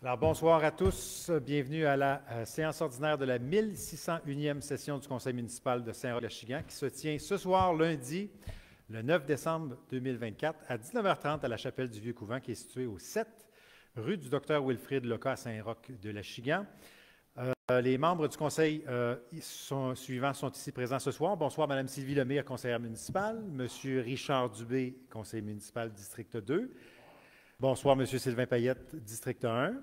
Alors, bonsoir à tous. Bienvenue à la séance ordinaire de la 1601e session du Conseil municipal de Saint-Roch-Lachigan qui se tient ce soir, lundi, le 9 décembre 2024, à 19h30 à la chapelle du Vieux-Couvent qui est située au 7 rue du Docteur Wilfrid Leca à Saint-Roch-de-Lachigan. Les membres du Conseil suivants sont ici présents ce soir. Bonsoir, Mme Sylvie Lemire, conseillère municipale. M. Richard Dubé, conseiller municipal, district 2. Bonsoir, M. Sylvain Payette, district 1.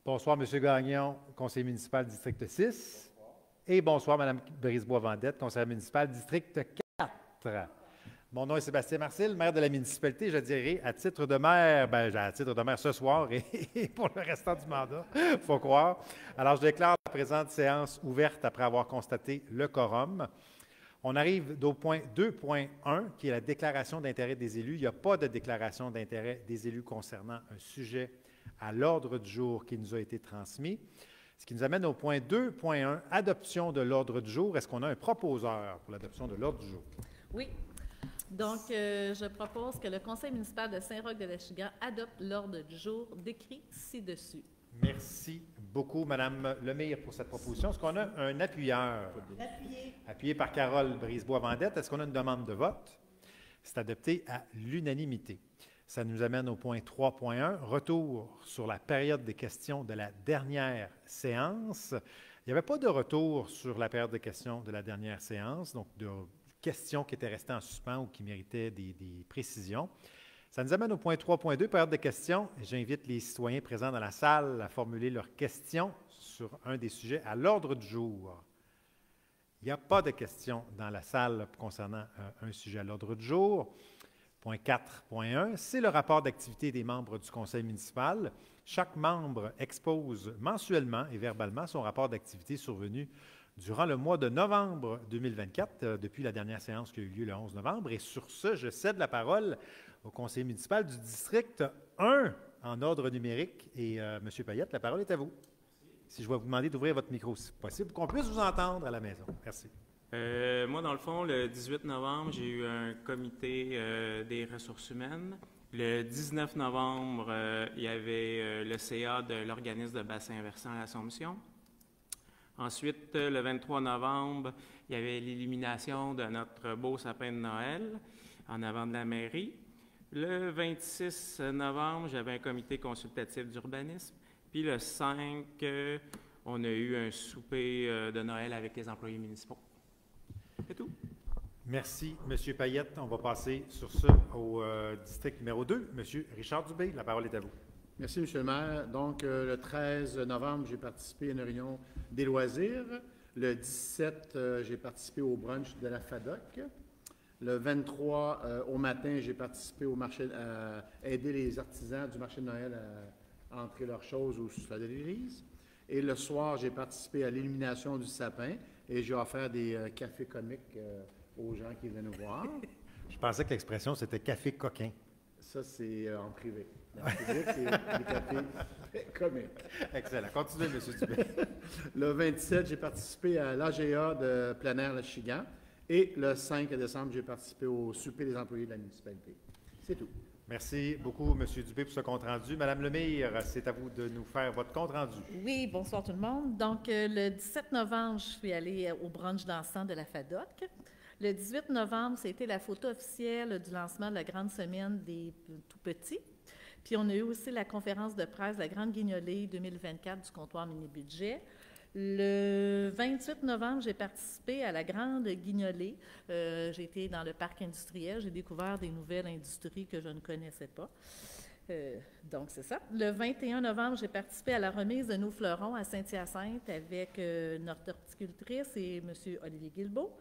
Bonsoir, M. Gagnon, conseiller municipal, district 6. Et bonsoir, Mme Brisebois-Vendette, conseillère municipale, district 4. Mon nom est Sébastien Marcil, maire de la municipalité, je dirais, à titre de maire, à titre de maire ce soir et pour le restant du mandat, il faut croire. Alors, je déclare la présente séance ouverte après avoir constaté le quorum. On arrive au point 2.1, qui est la déclaration d'intérêt des élus. Il n'y a pas de déclaration d'intérêt des élus concernant un sujet à l'ordre du jour qui nous a été transmis. Ce qui nous amène au point 2.1, adoption de l'ordre du jour. Est-ce qu'on a un proposeur pour l'adoption de l'ordre du jour? Oui. Donc, je propose que le Conseil municipal de Saint-Roch-de-Lachigan adopte l'ordre du jour décrit ci-dessus. Merci beaucoup, Mme Lemire, pour cette proposition. Est-ce qu'on a un appuyeur? Appuyé par Carole Brisebois-Vendette. Est-ce qu'on a une demande de vote? C'est adopté à l'unanimité. Ça nous amène au point 3.1, retour sur la période des questions de la dernière séance. Il n'y avait pas de retour sur la période de questions de la dernière séance, donc de questions qui étaient restées en suspens ou qui méritaient des précisions. Ça nous amène au point 3.2, période de questions. J'invite les citoyens présents dans la salle à formuler leurs questions sur un des sujets à l'ordre du jour. Il n'y a pas de questions dans la salle concernant un sujet à l'ordre du jour. Point 4.1, c'est le rapport d'activité des membres du conseil municipal. Chaque membre expose mensuellement et verbalement son rapport d'activité survenu durant le mois de novembre 2024, depuis la dernière séance qui a eu lieu le 11 novembre. Et sur ce, je cède la parole au conseiller municipal du district 1 en ordre numérique. Et M. Payette, la parole est à vous. Si je vais vous demander d'ouvrir votre micro, si possible, pour qu'on puisse vous entendre à la maison. Merci. Moi, dans le fond, le 18 novembre, j'ai eu un comité des ressources humaines. Le 19 novembre, il y avait le CA de l'organisme de bassin versant à l'Assomption. Ensuite, le 23 novembre, il y avait l'illumination de notre beau sapin de Noël en avant de la mairie. Le 26 novembre, j'avais un comité consultatif d'urbanisme. Puis le 5, on a eu un souper de Noël avec les employés municipaux. C'est tout. Merci, M. Payette. On va passer sur ce au district numéro 2. M. Richard Dubé, la parole est à vous. Merci, M. le maire. Donc, le 13 novembre, j'ai participé à une réunion des loisirs. Le 17, j'ai participé au brunch de la FADOC. Le 23, au matin, j'ai participé au marché, à aider les artisans du marché de Noël à entrer leurs choses au sous de l'église. Et le soir, j'ai participé à l'illumination du sapin et j'ai offert des cafés comiques aux gens qui venaient nous voir. Je pensais que l'expression, c'était café coquin. Ça, c'est en privé. Dans le public, c'est des cafés comiques. Excellent. Continuez, M. Dubé. Le 27, j'ai participé à l'AGA de plein air Lachigan. Et le 5 décembre, j'ai participé au souper des employés de la municipalité. C'est tout. Merci beaucoup, M. Dubé, pour ce compte-rendu. Mme Lemire, c'est à vous de nous faire votre compte-rendu. Oui, bonsoir tout le monde. Donc, le 17 novembre, je suis allée au brunch dansant de la FADOC. Le 18 novembre, c'était la photo officielle du lancement de la grande semaine des tout-petits. Puis, on a eu aussi la conférence de presse de la Grande Guignolée 2024 du comptoir mini-budget. Le 28 novembre, j'ai participé à la Grande Guignolée. J'ai été dans le parc industriel. J'ai découvert des nouvelles industries que je ne connaissais pas. Donc, c'est ça. Le 21 novembre, j'ai participé à la remise de nos fleurons à Saint-Hyacinthe avec notre horticultrice et M. Olivier Guilbeault.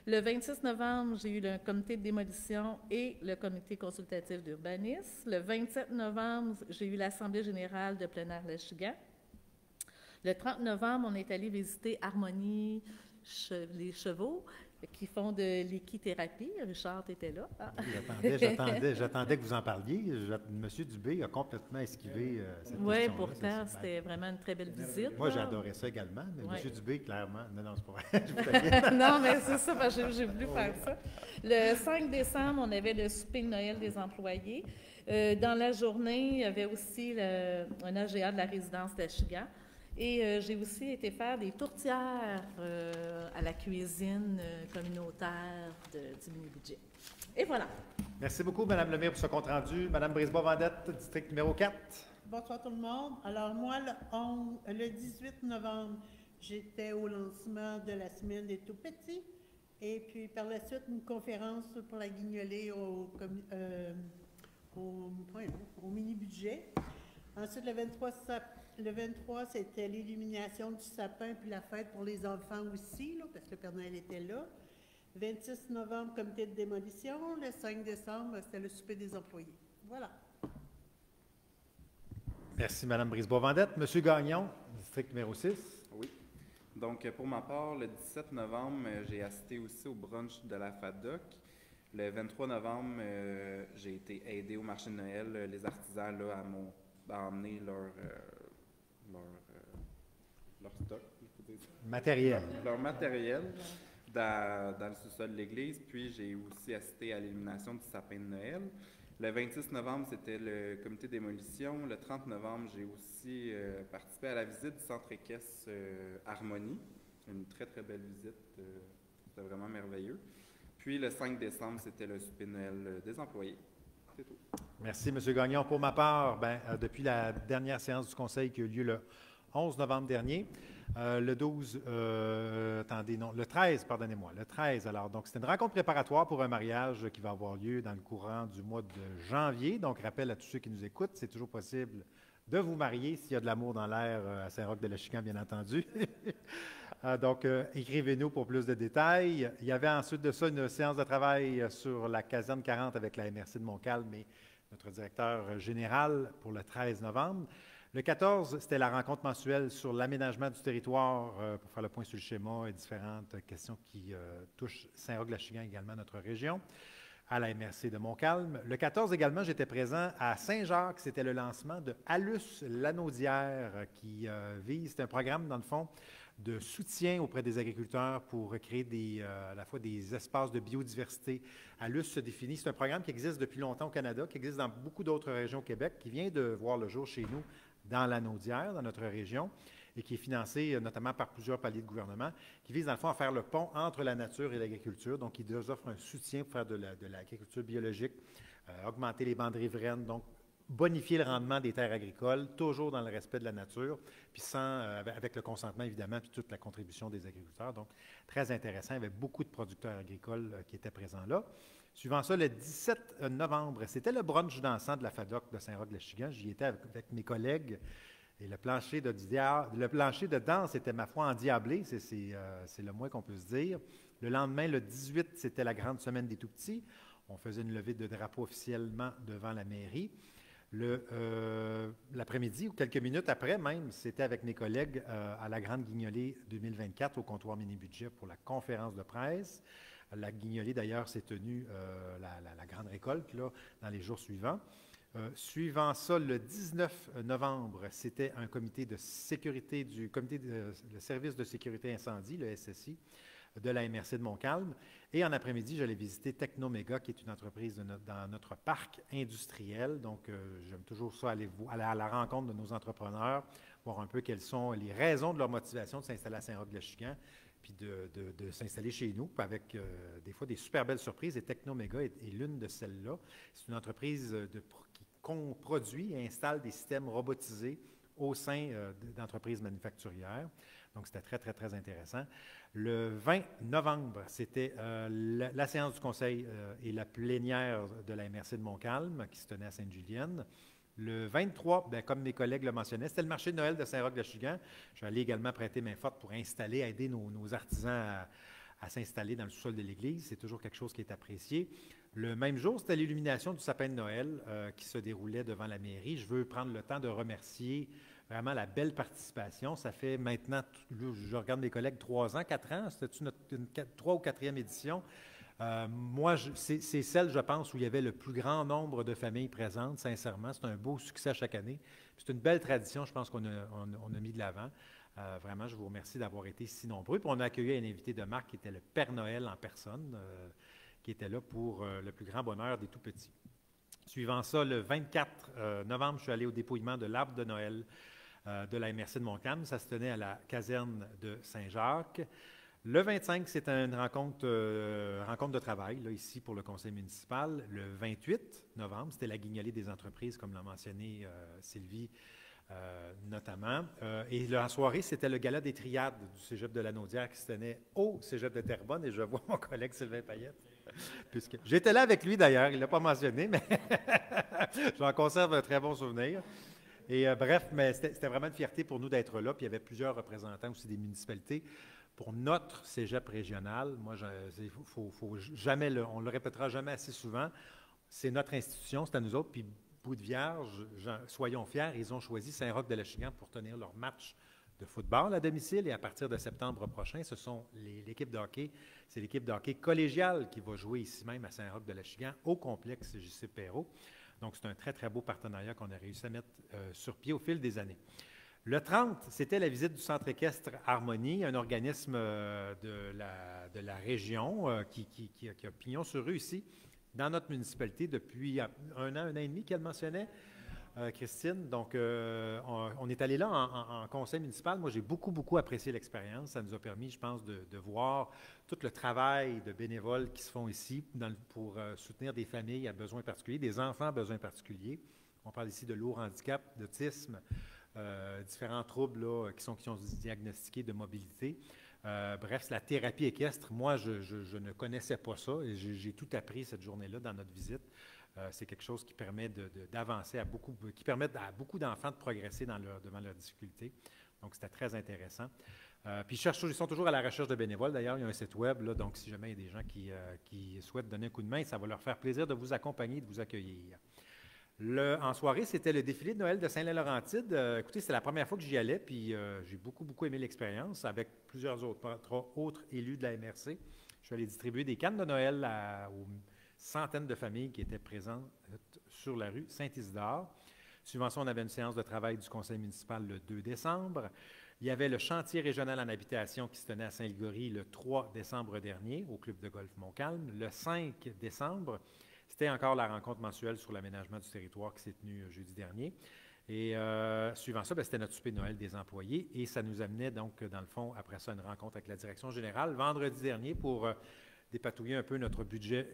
Le 26 novembre, j'ai eu le comité de démolition et le comité consultatif d'urbanisme. Le 27 novembre, j'ai eu l'Assemblée générale de plein air Lachigan. Le 30 novembre, on est allé visiter Harmonie les chevaux qui font de l'équithérapie. Richard, tu étais là. Ah. J'attendais que vous en parliez. Monsieur Dubé a complètement esquivé cette Oui, question-là. pourtant, c'était vraiment une très belle visite. Moi, là. j'ai adoré ça également, mais Ouais. Monsieur Dubé, clairement, non, c'est pas vrai. Je vous taquine. Non, mais c'est ça, parce que j'ai voulu faire ça. Le 5 décembre, on avait le souper de Noël des employés. Dans la journée, il y avait aussi un AGA de la résidence d'Achigan. Et j'ai aussi été faire des tourtières à la cuisine communautaire du mini-budget. Et voilà. Merci beaucoup, Mme Lemire, pour ce compte-rendu. Mme Brisebois-Vendette, district numéro 4. Bonsoir tout le monde. Alors moi, le 18 novembre, j'étais au lancement de la semaine des tout-petits. Et puis par la suite, une conférence pour la guignolée au mini-budget. Ensuite, le 23, c'était l'illumination du sapin puis la fête pour les enfants aussi, là, parce que le Père Noël était là. 26 novembre, comité de démolition. Le 5 décembre, c'était le souper des employés. Voilà. Merci, Mme Brisebois-Vendette. Monsieur Gagnon, district numéro 6. Oui. Donc, pour ma part, le 17 novembre, j'ai assisté aussi au brunch de la FADOC. Le 23 novembre, j'ai été aidé au marché de Noël. Les artisans là, à emmener leur stock, il faut dire ça. Matériel. Leur matériel dans le sous-sol de l'église. Puis, j'ai aussi assisté à l'illumination du sapin de Noël. Le 26 novembre, c'était le comité de démolition. Le 30 novembre, j'ai aussi participé à la visite du centre équestre Harmonie. Une très, très belle visite. C'était vraiment merveilleux. Puis le 5 décembre, c'était le souper de Noël des employés. C'est tout. Merci, M. Gagnon. Pour ma part, depuis la dernière séance du Conseil qui a eu lieu le 11 novembre dernier, le 13, pardonnez-moi, le 13, alors, donc c'était une rencontre préparatoire pour un mariage qui va avoir lieu dans le courant du mois de janvier. Donc, rappel à tous ceux qui nous écoutent, c'est toujours possible de vous marier s'il y a de l'amour dans l'air à Saint-Roch-de-l'Achigan, bien entendu. Donc, écrivez-nous pour plus de détails. Il y avait ensuite de ça une séance de travail sur la caserne 40 avec la MRC de Montcalm et notre directeur général pour le 13 novembre. Le 14, c'était la rencontre mensuelle sur l'aménagement du territoire pour faire le point sur le schéma et différentes questions qui touchent Saint-Roch-de-l'Achigan, également notre région, à la MRC de Montcalm. Le 14 également, j'étais présent à Saint-Jacques. C'était le lancement de Alus Lanaudière qui vise, c'est un programme, dans le fond, de soutien auprès des agriculteurs pour créer à la fois des espaces de biodiversité. Alus se définit, c'est un programme qui existe depuis longtemps au Canada, qui existe dans beaucoup d'autres régions au Québec, qui vient de voir le jour chez nous dans Lanaudière, dans notre région, et qui est financé notamment par plusieurs paliers de gouvernement, qui vise dans le fond à faire le pont entre la nature et l'agriculture. Donc, il nous offre un soutien pour faire de l'agriculture biologique, augmenter les bandes riveraines, donc bonifier le rendement des terres agricoles, toujours dans le respect de la nature, puis avec le consentement, évidemment, puis toute la contribution des agriculteurs. Donc, très intéressant. Il y avait beaucoup de producteurs agricoles qui étaient présents là. Suivant ça, le 17 novembre, c'était le brunch dansant de la FADOC de Saint-Roch-de-l'Achigan. J'y étais avec mes collègues et le plancher de danse était, ma foi, endiablé. C'est le moins qu'on peut se dire. Le lendemain, le 18, c'était la grande semaine des tout-petits. On faisait une levée de drapeau officiellement devant la mairie. L'après-midi, ou quelques minutes après même, c'était avec mes collègues à la Grande Guignolée 2024 au comptoir mini-budget pour la conférence de presse. La guignolée, d'ailleurs, s'est tenue, la grande récolte, là, dans les jours suivants. Suivant ça, le 19 novembre, c'était un comité de sécurité le service de sécurité incendie, le SSI, de la MRC de Montcalm. Et en après-midi, j'allais visiter Technoméga, qui est une entreprise dans notre parc industriel. Donc, j'aime toujours ça, aller à la rencontre de nos entrepreneurs, voir un peu quelles sont les raisons de leur motivation de s'installer à Saint-Roch-de-l'Achigan, puis de s'installer chez nous, avec des fois des super belles surprises. Et Technoméga est l'une de celles-là. C'est une entreprise qui produit et installe des systèmes robotisés au sein d'entreprises manufacturières. Donc, c'était très, très, très intéressant. Le 20 novembre, c'était la séance du conseil et la plénière de la MRC de Montcalm qui se tenait à Sainte-Julienne. Le 23, comme mes collègues le mentionnaient, c'était le marché de Noël de Saint-Roch-de-l'Achigan. Je suis allé également prêter main forte pour aider nos artisans à s'installer dans le sous-sol de l'église. C'est toujours quelque chose qui est apprécié. Le même jour, c'était l'illumination du sapin de Noël qui se déroulait devant la mairie. Je veux prendre le temps de remercier vraiment la belle participation. Ça fait maintenant, je regarde mes collègues, 3 ans, 4 ans. C'était-tu notre 3 ou 4e édition? Moi, c'est celle, je pense, où il y avait le plus grand nombre de familles présentes, sincèrement. C'est un beau succès chaque année. C'est une belle tradition, je pense qu'on a mis de l'avant. Vraiment, je vous remercie d'avoir été si nombreux. Puis on a accueilli un invité de marque qui était le Père Noël en personne, qui était là pour le plus grand bonheur des tout-petits. Suivant ça, le 24 novembre, je suis allé au dépouillement de l'arbre de Noël de la MRC de Montcalm. Ça se tenait à la caserne de Saint-Jacques. Le 25, c'est une rencontre de travail, là, ici, pour le conseil municipal. Le 28 novembre, c'était la guignolée des entreprises, comme l'a mentionné Sylvie, notamment. Et la soirée, c'était le gala des triades du cégep de la Naudière qui se tenait au cégep de Terrebonne. Et je vois mon collègue Sylvain Payette. J'étais là avec lui, d'ailleurs. Il ne l'a pas mentionné, mais j'en conserve un très bon souvenir. Et bref, mais c'était vraiment une fierté pour nous d'être là. Puis il y avait plusieurs représentants aussi des municipalités. Pour notre cégep régional, moi, faut jamais, on ne le répétera jamais assez souvent, c'est notre institution, c'est à nous autres. Puis Bout de Vierge, soyons fiers, ils ont choisi Saint-Roch-de-Lachigan pour tenir leur match de football à domicile. Et à partir de septembre prochain, ce sont l'équipe de hockey, c'est l'équipe de hockey collégiale qui va jouer ici même à Saint-Roch-de-Lachigan au complexe J.C. Perrault. Donc, c'est un très, très beau partenariat qu'on a réussi à mettre sur pied au fil des années. Le 30, c'était la visite du Centre équestre Harmonie, un organisme de la région qui a pignon sur rue ici, dans notre municipalité, depuis un an et demi qu'elle mentionnait, Christine. Donc, on est allé là en conseil municipal. Moi, j'ai beaucoup apprécié l'expérience. Ça nous a permis, je pense, de voir tout le travail de bénévoles qui se font ici pour soutenir des familles à besoins particuliers, des enfants à besoins particuliers. On parle ici de lourd handicap, d'autisme, différents troubles là, qui sont diagnostiqués de mobilité. Bref, la thérapie équestre, moi, je ne connaissais pas ça et j'ai tout appris cette journée-là dans notre visite. C'est quelque chose qui permet d'avancer qui permet à beaucoup d'enfants de progresser devant leurs difficultés. Donc, c'était très intéressant. Puis, ils sont toujours à la recherche de bénévoles. D'ailleurs, il y a un site web, là, donc si jamais il y a des gens qui souhaitent donner un coup de main, ça va leur faire plaisir de vous accompagner, de vous accueillir. En soirée, c'était le défilé de Noël de Saint-Laurentide. Écoutez, c'est la première fois que j'y allais, puis j'ai beaucoup aimé l'expérience avec plusieurs autres élus de la MRC. Je suis allé distribuer des cannes de Noël aux centaines de familles qui étaient présentes sur la rue Saint-Isidore. Suivant ça, on avait une séance de travail du conseil municipal le 2 décembre. Il y avait le chantier régional en habitation qui se tenait à Saint-Ligory le 3 décembre dernier au club de golf Montcalm. Le 5 décembre, c'était encore la rencontre mensuelle sur l'aménagement du territoire qui s'est tenue jeudi dernier. Et suivant ça, c'était notre souper de Noël des employés. Et ça nous amenait donc, dans le fond, après ça, une rencontre avec la direction générale vendredi dernier pour dépatouiller un peu notre budget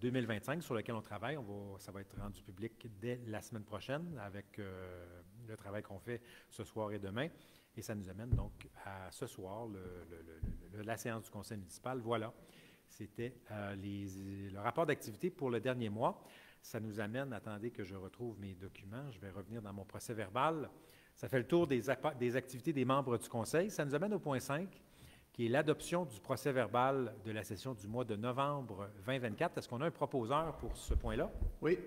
2025 sur lequel on travaille. Ça va être rendu public dès la semaine prochaine avec le travail qu'on fait ce soir et demain. Et ça nous amène donc à ce soir, la séance du conseil municipal. Voilà. C'était le rapport d'activité pour le dernier mois. Ça nous amène, attendez que je retrouve mes documents, je vais revenir dans mon procès verbal. Ça fait le tour des activités des membres du conseil. Ça nous amène au point 5, qui est l'adoption du procès verbal de la session du mois de novembre 2024. Est-ce qu'on a un proposeur pour ce point-là? Oui.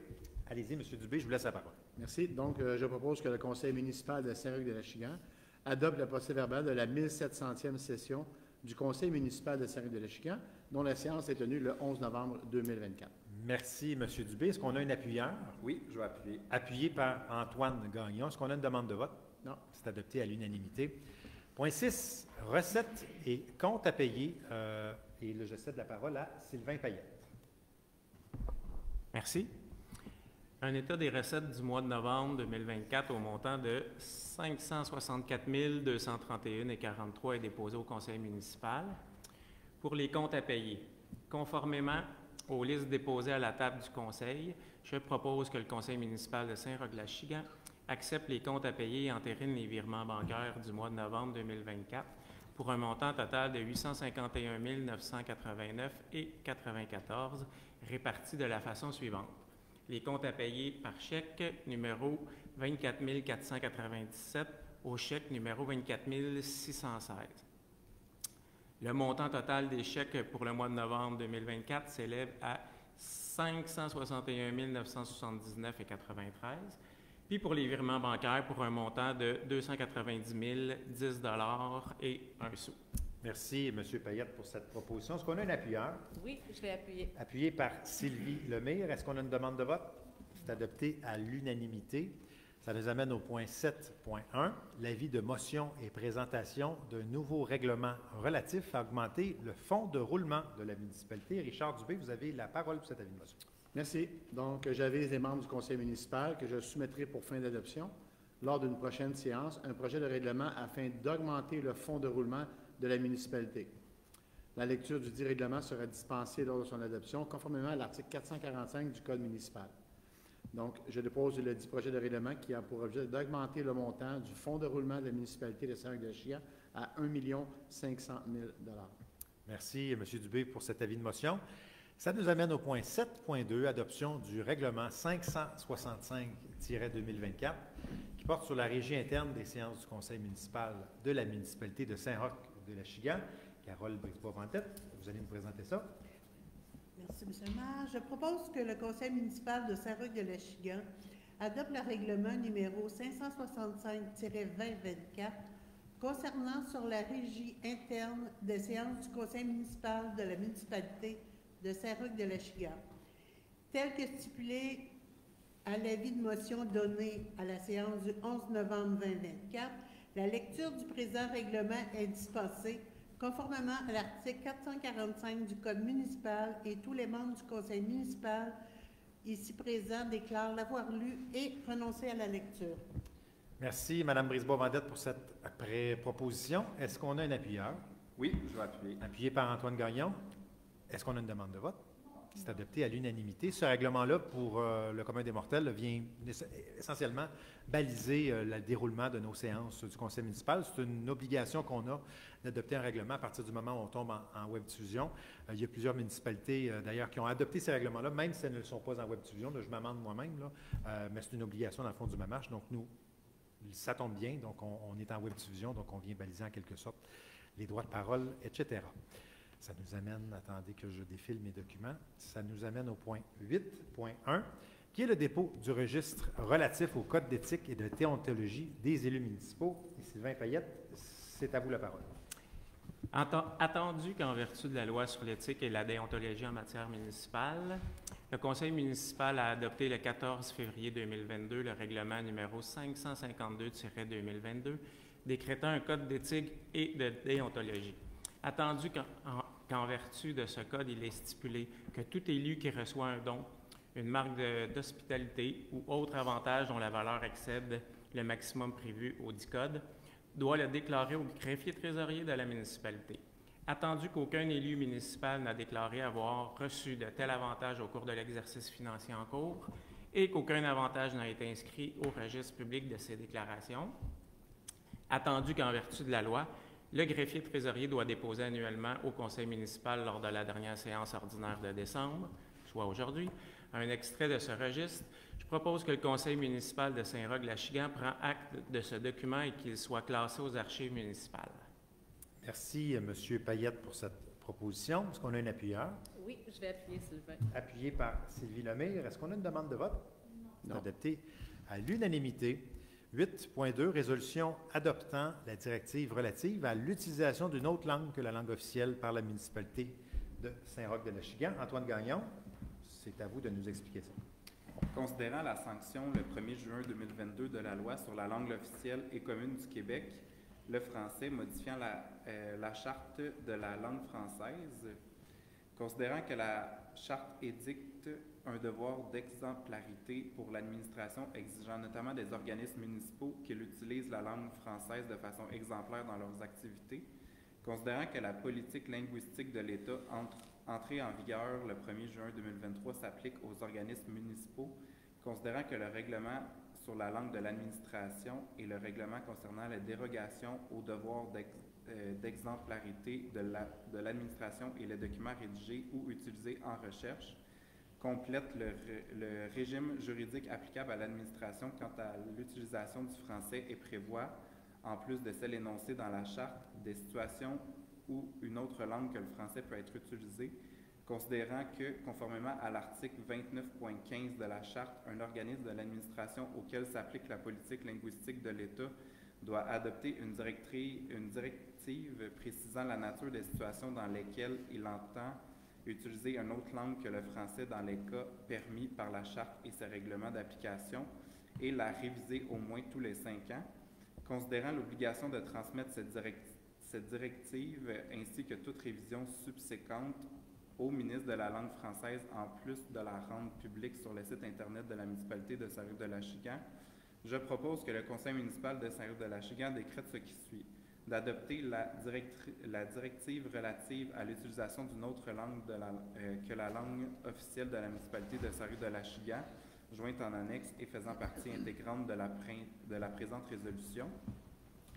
Allez-y, M. Dubé, je vous laisse la parole. Merci. Donc, je propose que le conseil municipal de Saint-Roch-de-Lachigan adopte le procès verbal de la 1700e session du conseil municipal de Saint-Roch-de-Lachigan, dont la séance est tenue le 11 novembre 2024. Merci, M. Dubé. Est-ce qu'on a un appuyeur? Oui, je vais appuyer. Appuyé par Antoine Gagnon. Est-ce qu'on a une demande de vote? Non. C'est adopté à l'unanimité. Point 6, recettes et comptes à payer. Et je cède la parole à Sylvain Payette. Merci. Un état des recettes du mois de novembre 2024 au montant de 564 231,43 est déposé au conseil municipal. Pour les comptes à payer, conformément aux listes déposées à la table du conseil, je propose que le conseil municipal de Saint-Roch-de-Lachigan accepte les comptes à payer et entérine les virements bancaires du mois de novembre 2024 pour un montant total de 851 989,94 répartis de la façon suivante. Les comptes à payer par chèque numéro 24 497 au chèque numéro 24 616. Le montant total des chèques pour le mois de novembre 2024 s'élève à 561 979,93. Puis pour les virements bancaires, pour un montant de 290 010 et 1 sou. Merci, M. Payette, pour cette proposition. Est-ce qu'on a un appuyeur? Oui, je l'ai appuyé. Appuyé par Sylvie Lemire. Est-ce qu'on a une demande de vote? C'est adopté à l'unanimité. Ça nous amène au point 7.1, l'avis de motion et présentation d'un nouveau règlement relatif à augmenter le fonds de roulement de la municipalité. Richard Dubé, vous avez la parole pour cet avis de motion. Merci. Donc, j'avise les membres du conseil municipal que je soumettrai pour fin d'adoption, lors d'une prochaine séance, un projet de règlement afin d'augmenter le fonds de roulement de la municipalité. La lecture du dit règlement sera dispensée lors de son adoption, conformément à l'article 445 du Code municipal. Donc, je dépose le dit projet de règlement qui a pour objet d'augmenter le montant du fonds de roulement de la municipalité de Saint-Roch-de-Chigan à 1 500 000 $. Merci, M. Dubé, pour cet avis de motion. Ça nous amène au point 7.2, adoption du règlement 565-2024, qui porte sur la régie interne des séances du conseil municipal de la municipalité de Saint-Roch-de-Lachigan. Carole Brisebois-Ventette, vous allez nous présenter ça. Merci, M. le maire. Je propose que le conseil municipal de Saint-Roch-de-Lachigan adopte le règlement numéro 565-2024 concernant sur la régie interne des séances du conseil municipal de la municipalité de Saint-Roch-de-Lachigan, tel que stipulé à l'avis de motion donné à la séance du 11 novembre 2024. La lecture du présent règlement est dispensée conformément à l'article 445 du Code municipal et tous les membres du conseil municipal ici présents déclarent l'avoir lu et prononcé à la lecture. Merci, Mme Brisebois-Vendette, pour cette proposition. Est-ce qu'on a un appuyeur? Oui, je vais appuyer. Appuyé par Antoine Gagnon. Est-ce qu'on a une demande de vote? C'est adopté à l'unanimité. Ce règlement-là, pour le commun des mortels, vient essentiellement baliser le déroulement de nos séances du conseil municipal. C'est une obligation qu'on a d'adopter un règlement à partir du moment où on tombe en web-diffusion. Il y a plusieurs municipalités, d'ailleurs, qui ont adopté ces règlements-là, même si elles ne le sont pas en web-diffusion. Là, je m'amende moi-même, là, mais c'est une obligation dans le fond du MAMACH. Donc, nous, ça tombe bien. Donc, on est en web-diffusion, donc on vient baliser en quelque sorte les droits de parole, etc. Ça nous amène, attendez que je défile mes documents, ça nous amène au point 8.1, qui est le dépôt du registre relatif au code d'éthique et de déontologie des élus municipaux. Et Sylvain Payette, c'est à vous la parole. Attendu qu'en vertu de la loi sur l'éthique et la déontologie en matière municipale, le conseil municipal a adopté le 14 février 2022 le règlement numéro 552-2022 décrétant un code d'éthique et de déontologie. Attendu qu'en vertu de ce code, il est stipulé que tout élu qui reçoit un don, une marque d'hospitalité ou autre avantage dont la valeur excède le maximum prévu au dit code, doit le déclarer au greffier trésorier de la municipalité. Attendu qu'aucun élu municipal n'a déclaré avoir reçu de tel avantage au cours de l'exercice financier en cours et qu'aucun avantage n'a été inscrit au registre public de ces déclarations, attendu qu'en vertu de la loi, le greffier trésorier doit déposer annuellement au conseil municipal lors de la dernière séance ordinaire de décembre, soit aujourd'hui, un extrait de ce registre. Je propose que le conseil municipal de Saint-Roch-de-Lachigan prenne acte de ce document et qu'il soit classé aux archives municipales. Merci, M. Payette, pour cette proposition. Est-ce qu'on a un appuyeur? Oui, je vais appuyer, Sylvain. Appuyé par Sylvie Lemire. Est-ce qu'on a une demande de vote? Non. Adopté à l'unanimité. 8.2, résolution adoptant la directive relative à l'utilisation d'une autre langue que la langue officielle par la municipalité de Saint-Roch-de-Lachigan. Antoine Gagnon, c'est à vous de nous expliquer ça. Considérant la sanction le 1er juin 2022 de la loi sur la langue officielle et commune du Québec, le français, modifiant la charte de la langue française, considérant que la charte édicte un devoir d'exemplarité pour l'administration exigeant notamment des organismes municipaux qu'ils utilisent la langue française de façon exemplaire dans leurs activités, considérant que la politique linguistique de l'État entrée en vigueur le 1er juin 2023 s'applique aux organismes municipaux, considérant que le règlement sur la langue de l'administration et le règlement concernant la dérogation au devoir d'exemplarité de l'administration et les documents rédigés ou utilisés en recherche, complète le régime juridique applicable à l'administration quant à l'utilisation du français et prévoit, en plus de celle énoncée dans la charte, des situations où une autre langue que le français peut être utilisée, Considérant que, conformément à l'article 29.15 de la Charte, un organisme de l'administration auquel s'applique la politique linguistique de l'État doit adopter une directive précisant la nature des situations dans lesquelles il entend utiliser une autre langue que le français dans les cas permis par la Charte et ses règlements d'application et la réviser au moins tous les 5 ans. Considérant l'obligation de transmettre cette directive ainsi que toute révision subséquente au ministre de la langue française, en plus de la rendre publique sur le site Internet de la municipalité de Saint-Roch-de-Lachigan, je propose que le conseil municipal de Saint-Roch-de-Lachigan décrète ce qui suit. D'adopter la directive relative à l'utilisation d'une autre langue que la langue officielle de la municipalité de Saint-Roch-de-Lachigan, jointe en annexe et faisant partie intégrante de la présente résolution,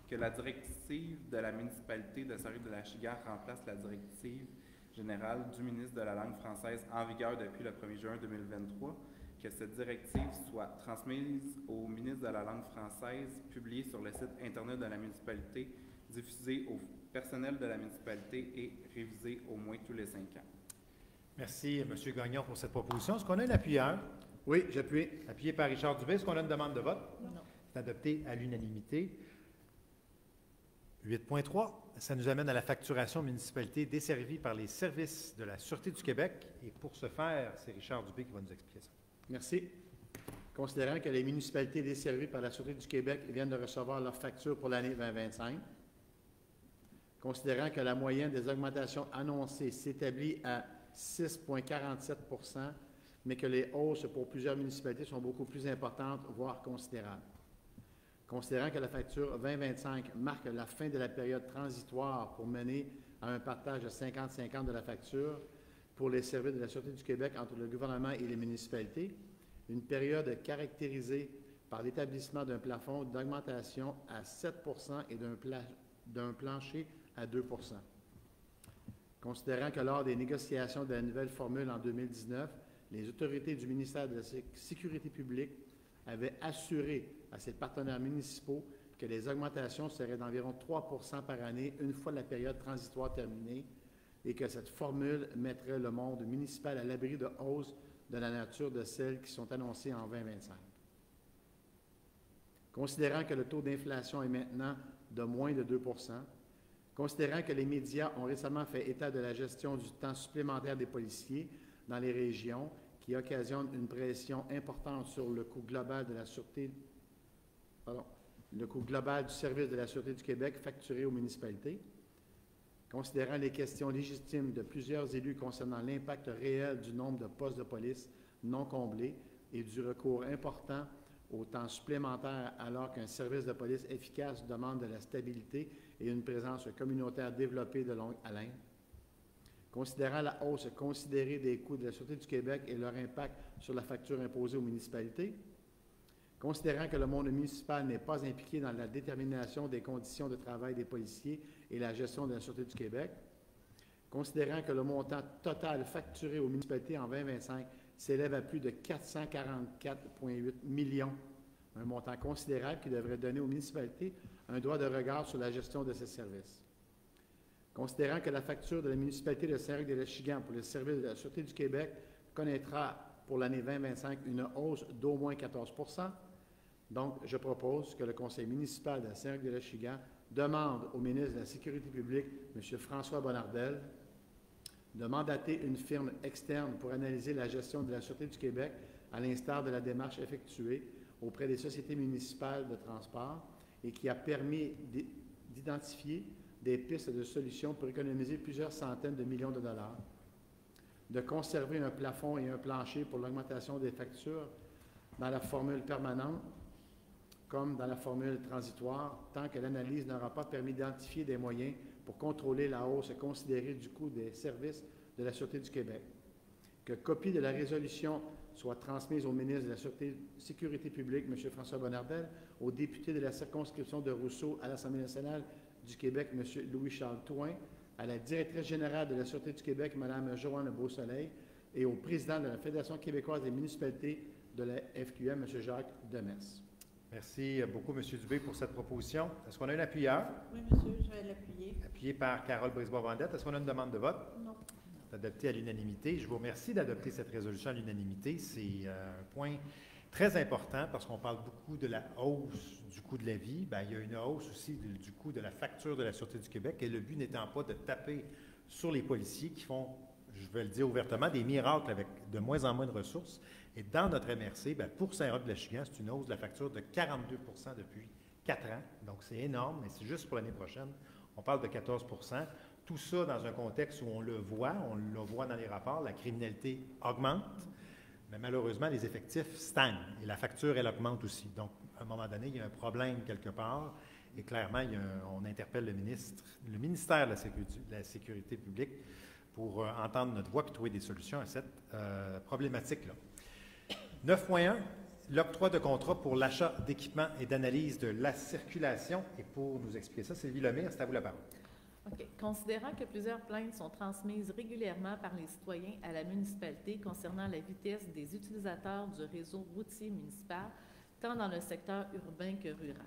que la directive de la municipalité de Saint-Roch-de-Lachigan remplace la directive générale du ministre de la langue française en vigueur depuis le 1er juin 2023, que cette directive soit transmise au ministre de la langue française, publiée sur le site Internet de la municipalité, diffusée au personnel de la municipalité et révisée au moins tous les 5 ans. Merci, M. Gagnon, pour cette proposition. Est-ce qu'on a un appuyeur? Oui, j'appuie. Appuyé par Richard Dubé. Est-ce qu'on a une demande de vote? Non. C'est adopté à l'unanimité. 8.3, ça nous amène à la facturation municipalité desservie par les services de la Sûreté du Québec. Et pour ce faire, c'est Richard Dubé qui va nous expliquer ça. Merci. Considérant que les municipalités desservies par la Sûreté du Québec viennent de recevoir leur facture pour l'année 2025, considérant que la moyenne des augmentations annoncées s'établit à 6,47 %, mais que les hausses pour plusieurs municipalités sont beaucoup plus importantes, voire considérables. Considérant que la facture 2025 marque la fin de la période transitoire pour mener à un partage de 50-50 de la facture pour les services de la Sûreté du Québec entre le gouvernement et les municipalités, une période caractérisée par l'établissement d'un plafond d'augmentation à 7 % et d'un plancher à 2 %. Considérant que lors des négociations de la nouvelle formule en 2019, les autorités du ministère de la Sécurité publique avaient assuré à ses partenaires municipaux que les augmentations seraient d'environ 3 % par année une fois la période transitoire terminée et que cette formule mettrait le monde municipal à l'abri de hausses de la nature de celles qui sont annoncées en 2025. Considérant que le taux d'inflation est maintenant de moins de 2 %, considérant que les médias ont récemment fait état de la gestion du temps supplémentaire des policiers dans les régions qui occasionne une pression importante sur le coût global de la sûreté, le coût global du service de la Sûreté du Québec facturé aux municipalités, considérant les questions légitimes de plusieurs élus concernant l'impact réel du nombre de postes de police non comblés et du recours important au temps supplémentaire alors qu'un service de police efficace demande de la stabilité et une présence communautaire développée de longue haleine, considérant la hausse considérée des coûts de la Sûreté du Québec et leur impact sur la facture imposée aux municipalités, considérant que le monde municipal n'est pas impliqué dans la détermination des conditions de travail des policiers et la gestion de la Sûreté du Québec, considérant que le montant total facturé aux municipalités en 2025 s'élève à plus de 444,8 millions, un montant considérable qui devrait donner aux municipalités un droit de regard sur la gestion de ces services. Considérant que la facture de la municipalité de Saint-Roch-de-Lachigan pour les services de la Sûreté du Québec connaîtra pour l'année 2025 une hausse d'au moins 14 %, donc je propose que le conseil municipal de Saint-Roch-de-Lachigan demande au ministre de la Sécurité publique, M. François Bonnardel, de mandater une firme externe pour analyser la gestion de la Sûreté du Québec, à l'instar de la démarche effectuée auprès des sociétés municipales de transport et qui a permis d'identifier des pistes de solutions pour économiser plusieurs centaines de millions de dollars, de conserver un plafond et un plancher pour l'augmentation des factures dans la formule permanente comme dans la formule transitoire, tant que l'analyse n'aura pas permis d'identifier des moyens pour contrôler la hausse considérée du coût des services de la Sûreté du Québec. Que copie de la résolution soit transmise au ministre de la Sécurité publique, M. François Bonnardel, au député de la circonscription de Rousseau à l'Assemblée nationale du Québec, M. Louis-Charles Touin, à la directrice générale de la Sûreté du Québec, Mme Joanne Beausoleil, et au président de la Fédération québécoise des municipalités de la FQM, M. Jacques Demers. Merci beaucoup, M. Dubé, pour cette proposition. Est-ce qu'on a un appuyeur? Oui, monsieur, je vais l'appuyer. Appuyé par Carole Brisebois-Vendette. Est-ce qu'on a une demande de vote? Non. C'est adopté à l'unanimité. Je vous remercie d'adopter cette résolution à l'unanimité. C'est un point très important parce qu'on parle beaucoup de la hausse du coût de la vie. Bien, il y a une hausse aussi du coût de la facture de la Sûreté du Québec et le but n'étant pas de taper sur les policiers qui font, je vais le dire ouvertement, des miracles avec de moins en moins de ressources. Et dans notre MRC, bien, pour Saint-Roch-de-L'Achigan, c'est une hausse de la facture de 42 % depuis 4 ans. Donc, c'est énorme, mais c'est juste pour l'année prochaine. On parle de 14 %. Tout ça dans un contexte où on le voit dans les rapports, la criminalité augmente, mais malheureusement, les effectifs stagnent et la facture, elle augmente aussi. Donc, à un moment donné, il y a un problème quelque part et clairement, on interpelle le ministère de la Sécurité publique pour entendre notre voix et trouver des solutions à cette problématique-là. 9.1, l'octroi de contrat pour l'achat d'équipements et d'analyse de la circulation. Et pour nous expliquer ça, Sylvie Lemire, c'est à vous la parole. OK. Considérant que plusieurs plaintes sont transmises régulièrement par les citoyens à la municipalité concernant la vitesse des utilisateurs du réseau routier municipal, tant dans le secteur urbain que rural.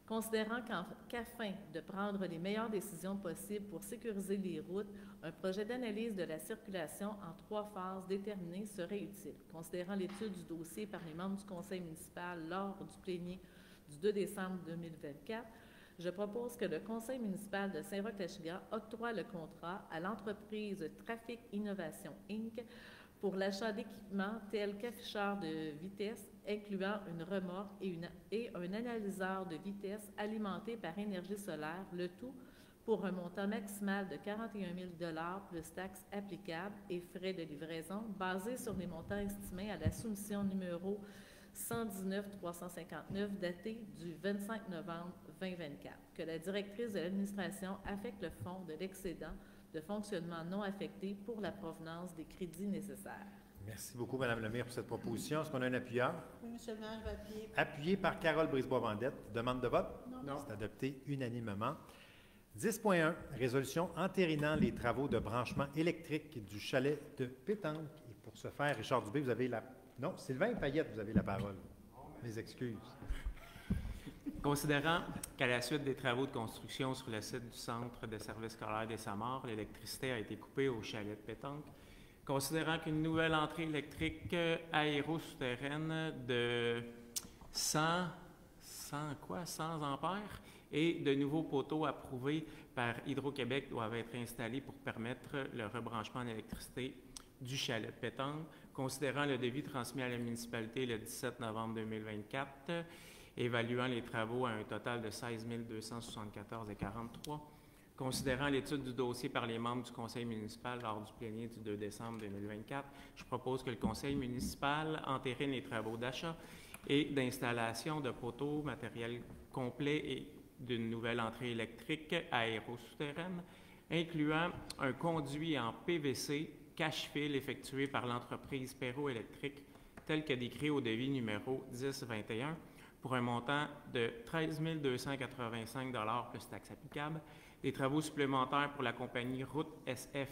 Considérant qu'afin de prendre les meilleures décisions possibles pour sécuriser les routes, un projet d'analyse de la circulation en 3 phases déterminées serait utile. Considérant l'étude du dossier par les membres du conseil municipal lors du plénier du 2 décembre 2024, je propose que le conseil municipal de Saint-Roch-L'Achigan octroie le contrat à l'entreprise Trafic Innovation Inc. pour l'achat d'équipements tels qu'afficheurs de vitesse, incluant une remorque et un analyseur de vitesse alimenté par énergie solaire, le tout pour un montant maximal de 41 000 $ plus taxes applicables et frais de livraison, basé sur les montants estimés à la soumission numéro 119-359, datée du 25 novembre 2024. Que la directrice de l'administration affecte le fonds de l'excédent de fonctionnement non affecté pour la provenance des crédits nécessaires. Merci beaucoup, Mme Lemire, pour cette proposition. Est-ce qu'on a un appuyeur? Oui, M. le maire, je vais appuyer. Appuyé par Carole Brisebois-Vendette. Demande de vote? Non. C'est adopté unanimement. 10.1, résolution entérinant les travaux de branchement électrique du chalet de Pétanque. Et pour ce faire, Richard Dubé, vous avez la... Non, Sylvain Payette, vous avez la parole. Mes excuses. Considérant qu'à la suite des travaux de construction sur le site du centre de service scolaire des Samars, l'électricité a été coupée au chalet de Pétanque, considérant qu'une nouvelle entrée électrique aéro-souterraine de 100 ampères et de nouveaux poteaux approuvés par Hydro-Québec doivent être installés pour permettre le rebranchement en électricité du chalet de Pétanque, considérant le devis transmis à la municipalité le 17 novembre 2024, évaluant les travaux à un total de 16 274,43 $. Considérant l'étude du dossier par les membres du conseil municipal lors du plénier du 2 décembre 2024, je propose que le conseil municipal entérine les travaux d'achat et d'installation de poteaux, matériel complet et d'une nouvelle entrée électrique aéro-souterraine, incluant un conduit en PVC cache-fil effectué par l'entreprise Perrault Électrique, tel que décrit au devis numéro 1021, pour un montant de 13 285 $ plus taxes applicables. Des travaux supplémentaires pour la compagnie Route SF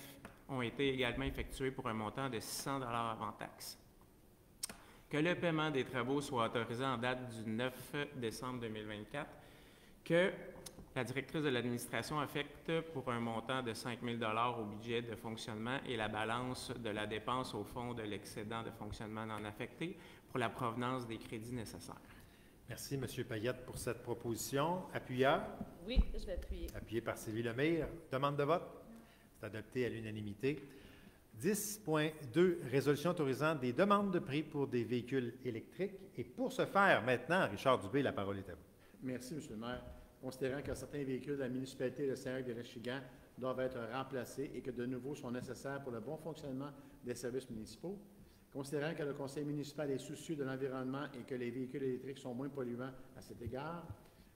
ont été également effectués pour un montant de 600 $ avant taxes. Que le paiement des travaux soit autorisé en date du 9 décembre 2024, que la directrice de l'administration affecte pour un montant de 5 000 $ au budget de fonctionnement et la balance de la dépense au fonds de l'excédent de fonctionnement non affecté pour la provenance des crédits nécessaires. Merci, M. Payette, pour cette proposition. Appuyeur? Oui, je vais appuyer. Appuyé par Sylvie Lemire. Demande de vote? C'est adopté à l'unanimité. 10.2, résolution autorisant des demandes de prix pour des véhicules électriques. Et pour ce faire, maintenant, Richard Dubé, la parole est à vous. Merci, M. le maire. Considérant que certains véhicules de la municipalité de Saint-Roch-de-L'Achigan doivent être remplacés et que de nouveaux sont nécessaires pour le bon fonctionnement des services municipaux, considérant que le conseil municipal est soucieux de l'environnement et que les véhicules électriques sont moins polluants à cet égard,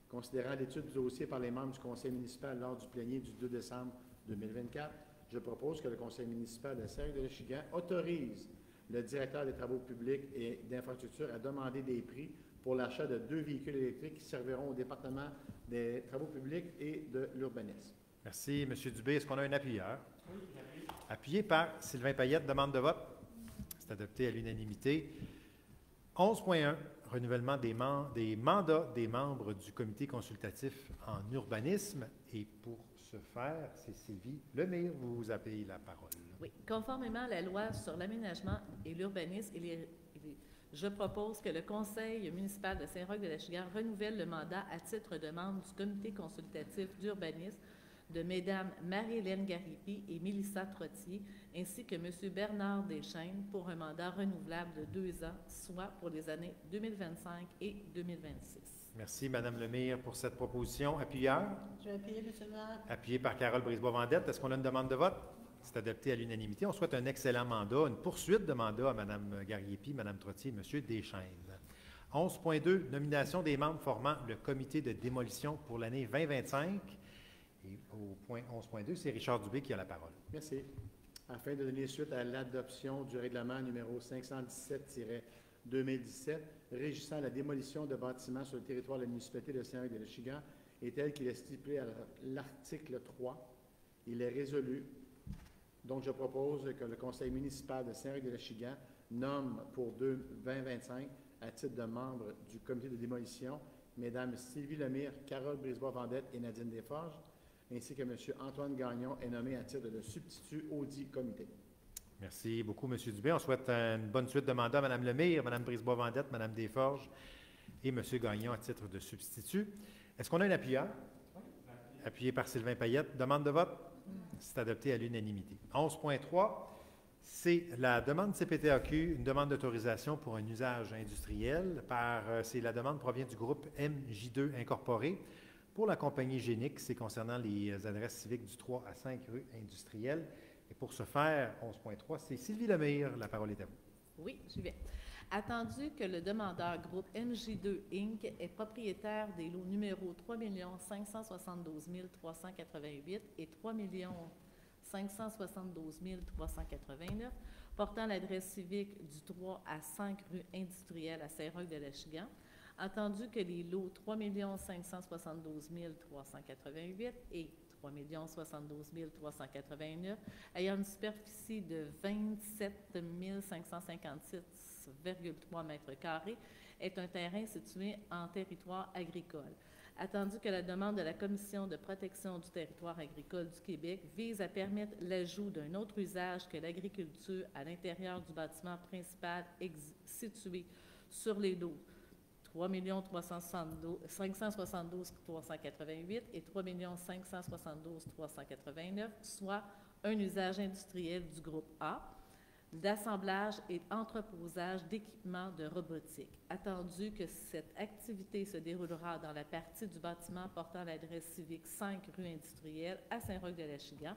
considérant l'étude du dossier par les membres du conseil municipal lors du plénier du 2 décembre 2024, je propose que le conseil municipal de Saint-Roch-de-L'Achigan autorise le directeur des travaux publics et d'infrastructures à demander des prix pour l'achat de 2 véhicules électriques qui serviront au département des travaux publics et de l'urbanisme. Merci, M. Dubé. Est-ce qu'on a un appuyeur? Oui, appuyé par Sylvain Payette. Demande de vote? C'est adopté à l'unanimité. 11.1, renouvellement des mandats des membres du comité consultatif en urbanisme. Et pour ce ce faire, c'est Sylvie Lemire. Vous avez la parole. Oui, conformément à la loi sur l'aménagement et l'urbanisme, je propose que le Conseil municipal de Saint-Roch-de-la-Chigane renouvelle le mandat à titre de membre du comité consultatif d'urbanisme de Mesdames Marie-Hélène Garipi et Mélissa Trottier, ainsi que M. Bernard Deschaines pour un mandat renouvelable de 2 ans, soit pour les années 2025 et 2026. Merci, Mme Lemire, pour cette proposition. Appuyeur? Je vais appuyer, M. le maire. Appuyé par Carole Brisebois-Vendette. Est-ce qu'on a une demande de vote? C'est adopté à l'unanimité. On souhaite un excellent mandat, une poursuite de mandat à Mme Gariepi, Mme Trottier et M. Deschaines. 11.2, nomination des membres formant le comité de démolition pour l'année 2025. Et au point 11.2, c'est Richard Dubé qui a la parole. Merci. Afin de donner suite à l'adoption du règlement numéro 517-2017 régissant la démolition de bâtiments sur le territoire de la municipalité de Saint-Roch-de-la-Chigane et tel qu'il est stipulé à l'article 3, il est résolu. Donc, je propose que le conseil municipal de Saint-Roch-de-la-Chigane nomme pour 2025 à titre de membre du comité de démolition Mesdames Sylvie Lemire, Carole Brisebois-Vendette et Nadine Desforges, ainsi que M. Antoine Gagnon est nommé à titre de substitut audit comité. Merci beaucoup, M. Dubé. On souhaite une bonne suite de mandat à Mme Lemire, Mme Brisebois-Vendette, Mme Desforges et M. Gagnon à titre de substitut. Est-ce qu'on a un appuyeur? Appuyé par Sylvain Payette. Demande de vote? C'est adopté à l'unanimité. 11.3, c'est la demande CPTAQ, une demande d'autorisation pour un usage industriel. La demande provient du groupe MJ2 Incorporé pour la compagnie Génic. C'est concernant les adresses civiques du 3 à 5 rue Industrielle. Et pour ce faire, 11.3, c'est Sylvie Lemire. La parole est à vous. Oui, j'y vais. Attendu que le demandeur groupe MJ2 Inc. est propriétaire des lots numéro 3 572 388 et 3 572 389 portant l'adresse civique du 3 à 5 rue Industrielle à Saint-Roch-de-la-Chigane, attendu que les lots 3 572 388 et 3 072 389, ayant une superficie de 27 556,3 mètres carrés, est un terrain situé en territoire agricole. Attendu que la demande de la Commission de protection du territoire agricole du Québec vise à permettre l'ajout d'un autre usage que l'agriculture à l'intérieur du bâtiment principal situé sur les lots 3 572 388 et 3 572 389, soit un usage industriel du groupe A, d'assemblage et entreposage d'équipements de robotique. Attendu que cette activité se déroulera dans la partie du bâtiment portant l'adresse civique 5 rue Industrielle à Saint-Roch-de-la-Chigane,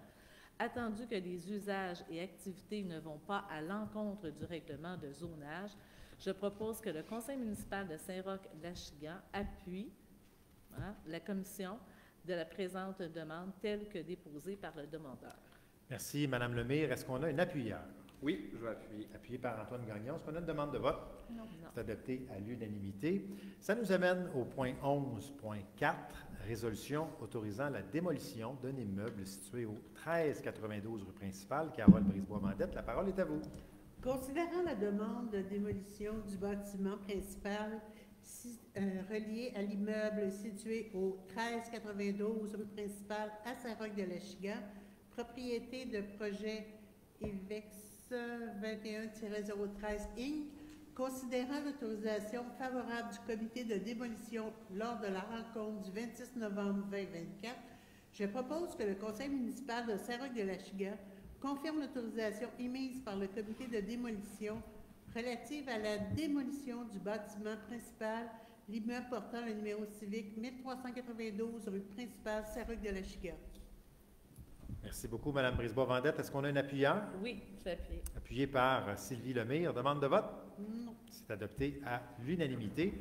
attendu que les usages et activités ne vont pas à l'encontre du règlement de zonage, je propose que le conseil municipal de Saint-Roch-de-la-Chigane appuie la commission de la présente demande telle que déposée par le demandeur. Merci, Mme Lemire. Est-ce qu'on a un appuyeur? Oui, je vais appuyer. Appuyé par Antoine Gagnon. Est-ce qu'on a une demande de vote? Non. C'est adopté à l'unanimité. Ça nous amène au point 11.4, résolution autorisant la démolition d'un immeuble situé au 1392 rue principale. Carole Brisebois-Vendette, la parole est à vous. Considérant la demande de démolition du bâtiment principal relié à l'immeuble situé au 1392 rue principale à Saint-Roch-de-la-Chigane, propriété de projet EVEX 21-013 Inc., considérant l'autorisation favorable du comité de démolition lors de la rencontre du 26 novembre 2024, je propose que le conseil municipal de Saint-Roch-de-la-Chigane confirme l'autorisation émise par le comité de démolition relative à la démolition du bâtiment principal, l'immeuble portant le numéro civique 1392 rue principale Saint-Roch-de-la-Chigane. Merci beaucoup, Mme Brisebois-Vendette. Est-ce qu'on a un appuyeur? Oui, j'ai appuyé. Appuyé par Sylvie Lemire. Demande de vote? Non. C'est adopté à l'unanimité.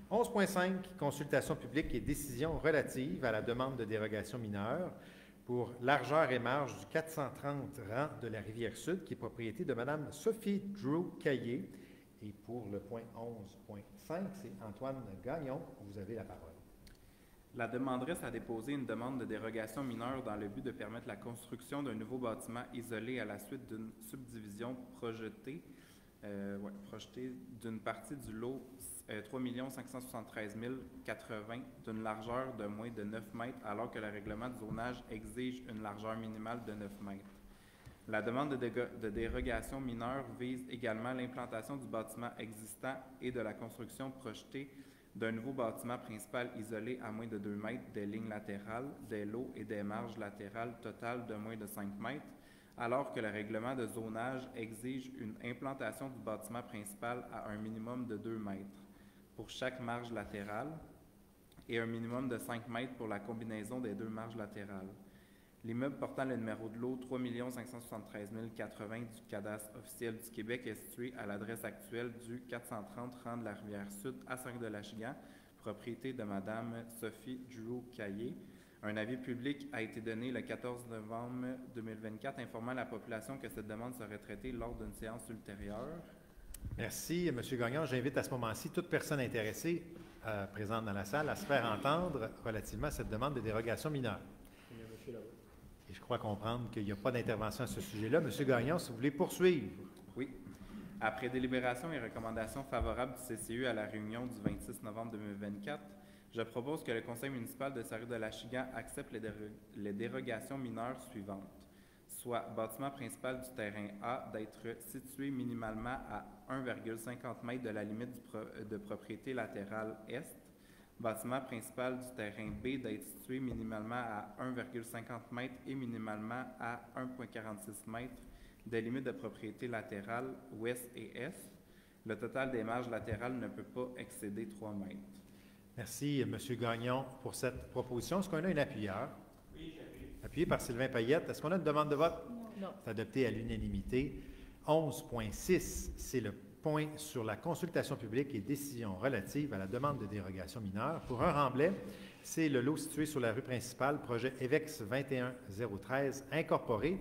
11.5, consultation publique et décision relative à la demande de dérogation mineure pour largeur et marge du 430 rang de la Rivière-Sud, qui est propriété de Mme Sophie Drew Caillé. Et pour le point 11.5, c'est Antoine Gagnon. Vous avez la parole. La demanderesse a déposé une demande de dérogation mineure dans le but de permettre la construction d'un nouveau bâtiment isolé à la suite d'une subdivision projetée d'une partie du lot 3 573 080 d'une largeur de moins de 9 mètres, alors que le règlement de zonage exige une largeur minimale de 9 mètres. La demande de dérogation mineure vise également l'implantation du bâtiment existant et de la construction projetée d'un nouveau bâtiment principal isolé à moins de 2 mètres des lignes latérales, des lots et des marges latérales totales de moins de 5 mètres, alors que le règlement de zonage exige une implantation du bâtiment principal à un minimum de 2 mètres pour chaque marge latérale et un minimum de 5 mètres pour la combinaison des 2 marges latérales. L'immeuble portant le numéro de lot 3 573 080 du cadastre officiel du Québec est situé à l'adresse actuelle du 430 rang de la Rivière-Sud à Saint-Roch-de-Lachignan, propriété de Mme Sophie Drouot-Caillé. Un avis public a été donné le 14 novembre 2024 informant la population que cette demande serait traitée lors d'une séance ultérieure. Merci, M. Gagnon. J'invite à ce moment-ci toute personne intéressée présente dans la salle à se faire entendre relativement à cette demande de dérogation mineure. Et je crois comprendre qu'il n'y a pas d'intervention à ce sujet-là. M. Gagnon, si vous voulez poursuivre. Oui. Après délibération et recommandation favorable du CCU à la réunion du 26 novembre 2024, je propose que le Conseil municipal de Saint-Roch-de-Lachignan accepte les dérogations mineures suivantes. Soit bâtiment principal du terrain A d'être situé minimalement à 1,50 m de la limite de propriété latérale est, bâtiment principal du terrain B d'être situé minimalement à 1,50 m et minimalement à 1,46 m des limites de propriété latérale ouest et est. Le total des marges latérales ne peut pas excéder 3 mètres. Merci, M. Gagnon, pour cette proposition. Est-ce qu'on a un appuyeur? Oui, j'appuie. Appuyé par Sylvain Payette. Est-ce qu'on a une demande de vote? Non. C'est adopté à l'unanimité. 11.6, c'est le point sur la consultation publique et décision relative à la demande de dérogation mineure. Pour un remblai, c'est le lot situé sur la rue principale, projet EVEX 21013, incorporé.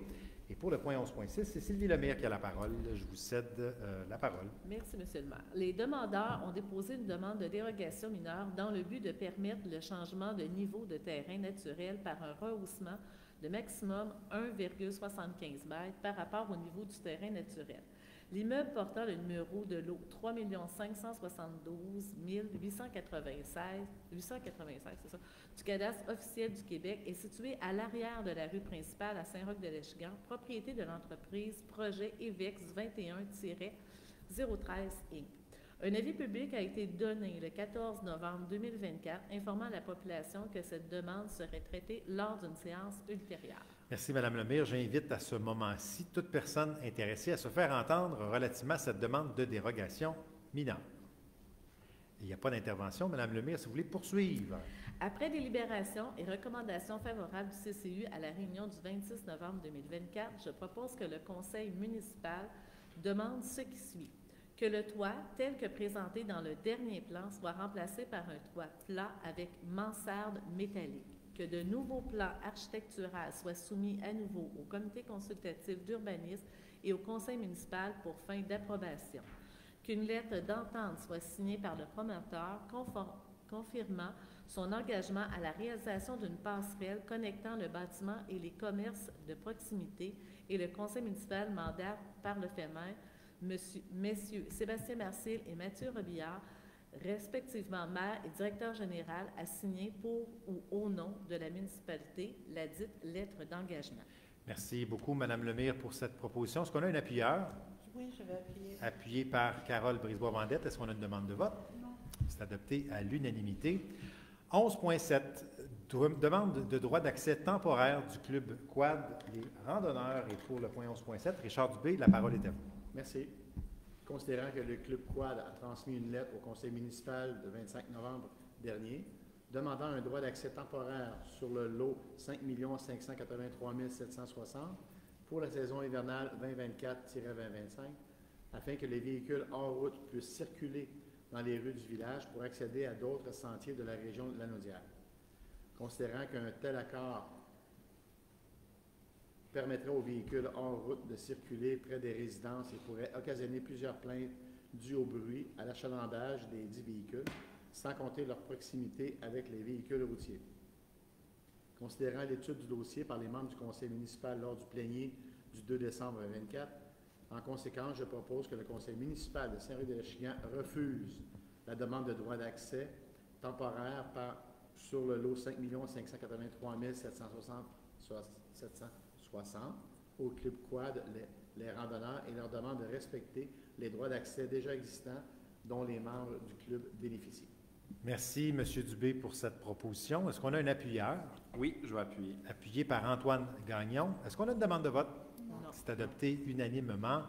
Et pour le point 11.6, c'est Sylvie Lemire qui a la parole. Je vous cède la parole. Merci, M. le maire. Les demandeurs ont déposé une demande de dérogation mineure dans le but de permettre le changement de niveau de terrain naturel par un rehaussement de maximum 1,75 m par rapport au niveau du terrain naturel. L'immeuble portant le numéro de lot 3 572 896 c'est ça, du cadastre officiel du Québec est situé à l'arrière de la rue principale à Saint-Roch-de-Lachignan, propriété de l'entreprise Projet EVEX 21-013 Inc. Un avis public a été donné le 14 novembre 2024 informant la population que cette demande serait traitée lors d'une séance ultérieure. Merci, Mme Lemire. J'invite à ce moment-ci toute personne intéressée à se faire entendre relativement à cette demande de dérogation mineure. Il n'y a pas d'intervention. Mme Lemire, si vous voulez poursuivre. Après délibération et recommandation favorable du CCU à la réunion du 26 novembre 2024, je propose que le Conseil municipal demande ce qui suit. Que le toit, tel que présenté dans le dernier plan, soit remplacé par un toit plat avec mansarde métallique. Que de nouveaux plans architecturaux soient soumis à nouveau au comité consultatif d'urbanisme et au conseil municipal pour fin d'approbation. Qu'une lettre d'entente soit signée par le promoteur confirmant son engagement à la réalisation d'une passerelle connectant le bâtiment et les commerces de proximité et le conseil municipal mandate par le FEMER Messieurs Sébastien Marcil et Mathieu Robillard, respectivement maire et directeur général, à signer pour ou au nom de la municipalité la dite lettre d'engagement. Merci beaucoup, Mme Lemire, pour cette proposition. Est-ce qu'on a un appuyeur? Oui, je vais appuyer. Appuyé par Carole Brisebois-Vendette. Est-ce qu'on a une demande de vote? Non. C'est adopté à l'unanimité. 11.7, demande de droit d'accès temporaire du club Quad, les randonneurs. Et pour le point 11.7, Richard Dubé, la parole est à vous. Merci. Considérant que le Club Quad a transmis une lettre au conseil municipal le 25 novembre dernier, demandant un droit d'accès temporaire sur le lot 5 583 760 pour la saison hivernale 2024-2025, afin que les véhicules hors route puissent circuler dans les rues du village pour accéder à d'autres sentiers de la région de Lanaudière. Considérant qu'un tel accord permettrait aux véhicules hors route de circuler près des résidences et pourrait occasionner plusieurs plaintes dues au bruit, à l'achalandage des dits véhicules, sans compter leur proximité avec les véhicules routiers. Considérant l'étude du dossier par les membres du conseil municipal lors du plénier du 2 décembre 2024, en conséquence, je propose que le conseil municipal de Saint-Roch-de-Lachignan refuse la demande de droit d'accès temporaire sur le lot 5 583 760 au Club Quad les randonneurs et leur demande de respecter les droits d'accès déjà existants dont les membres du club bénéficient. Merci, M. Dubé, pour cette proposition. Est-ce qu'on a un appuyeur? Oui, je vais appuyer. Appuyé par Antoine Gagnon. Est-ce qu'on a une demande de vote? Non. C'est adopté unanimement.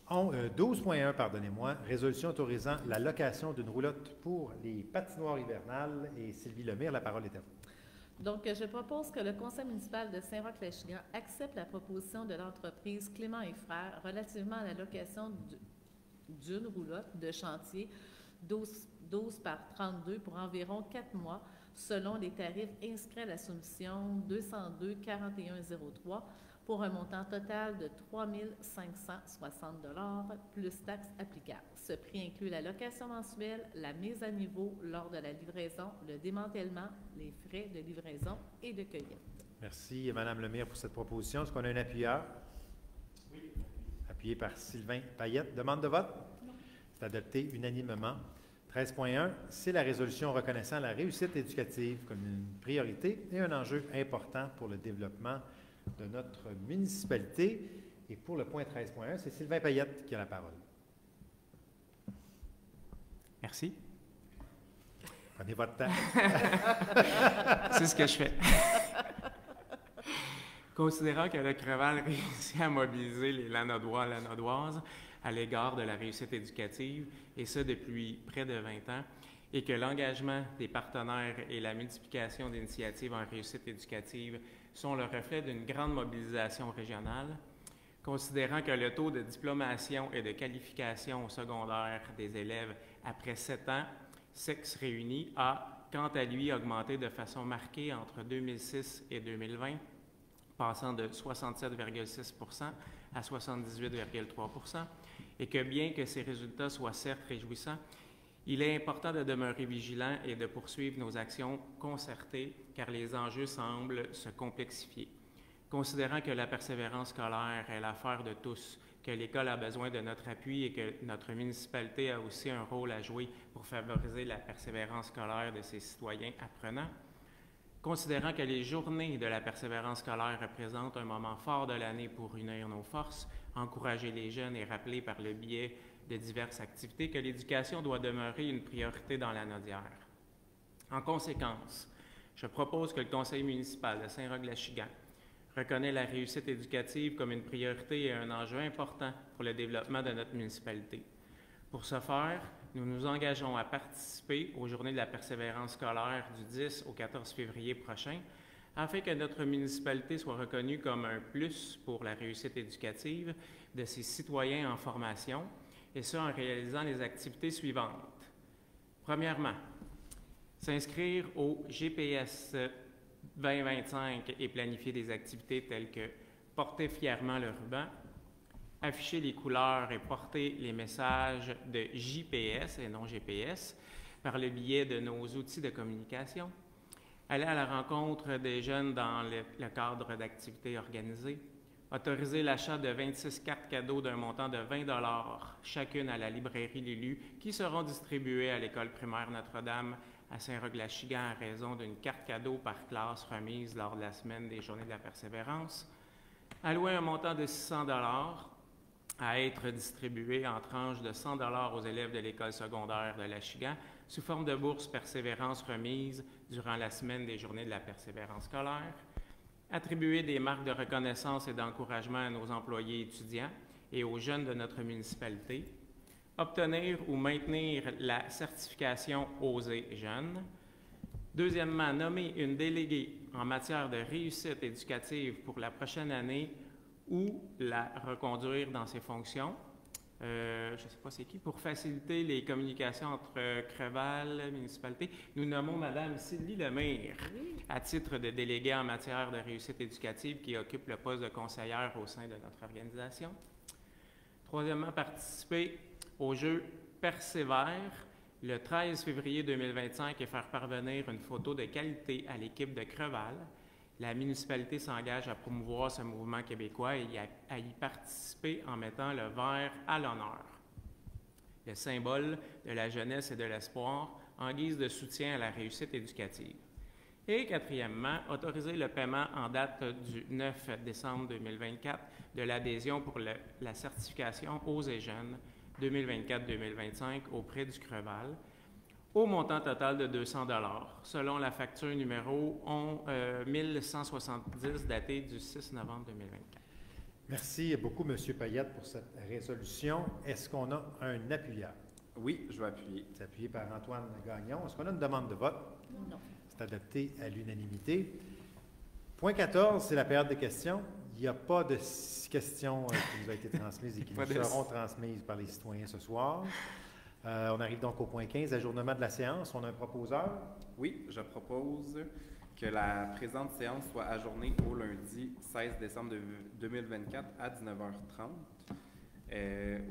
12.1, pardonnez-moi, résolution autorisant la location d'une roulotte pour les patinoires hivernales. Et Sylvie Lemire, la parole est à vous. Donc, je propose que le conseil municipal de Saint-Roch-Lachigan accepte la proposition de l'entreprise Clément et Frères relativement à la location d'une roulotte de chantier 12 par 32 pour environ 4 mois selon les tarifs inscrits à la soumission 202-4103 pour un montant total de 3 560 $ plus taxes applicables. Ce prix inclut la location mensuelle, la mise à niveau lors de la livraison, le démantèlement, les frais de livraison et de cueillette. Merci, Mme Lemire, pour cette proposition. Est-ce qu'on a un appuyeur? Oui. Appuyé par Sylvain Payette. Demande de vote? Non. C'est adopté unanimement. 13.1, c'est la résolution reconnaissant la réussite éducative comme une priorité et un enjeu important pour le développement de notre municipalité. Et pour le point 13.1, c'est Sylvain Payette qui a la parole. Merci. Prenez votre temps. C'est ce que je fais. Considérant que le Creval réussit à mobiliser les Lanodois et Lanodoises à l'égard de la réussite éducative, et ce depuis près de 20 ans, et que l'engagement des partenaires et la multiplication d'initiatives en réussite éducative sont le reflet d'une grande mobilisation régionale, considérant que le taux de diplomation et de qualification au secondaire des élèves après 7 ans, sexes réunis, a, quant à lui, augmenté de façon marquée entre 2006 et 2020, passant de 67,6 % à 78,3 %, et que bien que ces résultats soient certes réjouissants, il est important de demeurer vigilant et de poursuivre nos actions concertées car les enjeux semblent se complexifier. Considérant que la persévérance scolaire est l'affaire de tous, que l'école a besoin de notre appui et que notre municipalité a aussi un rôle à jouer pour favoriser la persévérance scolaire de ses citoyens apprenants, considérant que les journées de la persévérance scolaire représentent un moment fort de l'année pour unir nos forces, encourager les jeunes et rappeler par le biais de diverses activités que l'éducation doit demeurer une priorité dans la Nodière. En conséquence, je propose que le conseil municipal de Saint-Roch-Lachigan reconnaît la réussite éducative comme une priorité et un enjeu important pour le développement de notre municipalité. Pour ce faire, nous nous engageons à participer aux Journées de la persévérance scolaire du 10 au 14 février prochain, afin que notre municipalité soit reconnue comme un plus pour la réussite éducative de ses citoyens en formation, et ce en réalisant les activités suivantes. Premièrement, s'inscrire au GPS 2025 et planifier des activités telles que porter fièrement le ruban, afficher les couleurs et porter les messages de JPS et non GPS par le biais de nos outils de communication, aller à la rencontre des jeunes dans le cadre d'activités organisées, autoriser l'achat de 26 cartes cadeaux d'un montant de 20 $ chacune à la librairie L'élu qui seront distribuées à l'école primaire Notre-Dame à Saint-Roch-Lachigan à raison d'une carte cadeau par classe remise lors de la semaine des Journées de la persévérance, allouer un montant de 600 $ à être distribué en tranches de 100 $ aux élèves de l'école secondaire de Lachigan sous forme de bourse persévérance remise durant la semaine des Journées de la persévérance scolaire, attribuer des marques de reconnaissance et d'encouragement à nos employés étudiants et aux jeunes de notre municipalité, obtenir ou maintenir la certification OSER Jeunes. Deuxièmement, nommer une déléguée en matière de réussite éducative pour la prochaine année ou la reconduire dans ses fonctions. Je ne sais pas c'est qui, pour faciliter les communications entre Creval, municipalité. Nous nommons Mme Sylvie Lemire à titre de déléguée en matière de réussite éducative qui occupe le poste de conseillère au sein de notre organisation. Troisièmement, participer au jeu Persévère le 13 février 2025 et faire parvenir une photo de qualité à l'équipe de Creval. La municipalité s'engage à promouvoir ce mouvement québécois et à y participer en mettant le vert à l'honneur. le symbole de la jeunesse et de l'espoir, en guise de soutien à la réussite éducative. Et quatrièmement, autoriser le paiement en date du 9 décembre 2024 de l'adhésion pour la certification Eaux et Jeunes 2024-2025 auprès du Creval, au montant total de 200 $, selon la facture numéro 1170 datée du 6 novembre 2024. Merci beaucoup, M. Payette, pour cette résolution. Est-ce qu'on a un appuyeur? Oui, je vais appuyer. C'est appuyé par Antoine Gagnon. Est-ce qu'on a une demande de vote? Non. C'est adopté à l'unanimité. Point 14, c'est la période des questions. Il n'y a pas de questions qui nous ont été transmises et qui nous seront transmises par les citoyens ce soir. On arrive donc au point 15, ajournement de la séance. On a un proposeur. Oui, je propose que la présente séance soit ajournée au lundi 16 décembre 2024 à 19h30.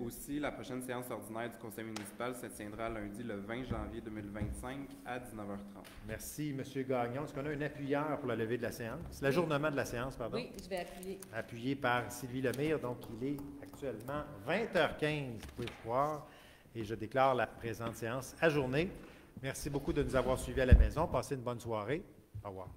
Aussi, la prochaine séance ordinaire du conseil municipal se tiendra lundi le 20 janvier 2025 à 19h30. Merci, M. Gagnon. Est-ce qu'on a un appuyeur pour la levée de la séance? L'ajournement de la séance, pardon. Oui, je vais appuyer. Appuyé par Sylvie Lemire. Donc, il est actuellement 20h15, vous pouvez le voir. Et je déclare la présente séance ajournée. Merci beaucoup de nous avoir suivis à la maison. Passez une bonne soirée. Au revoir.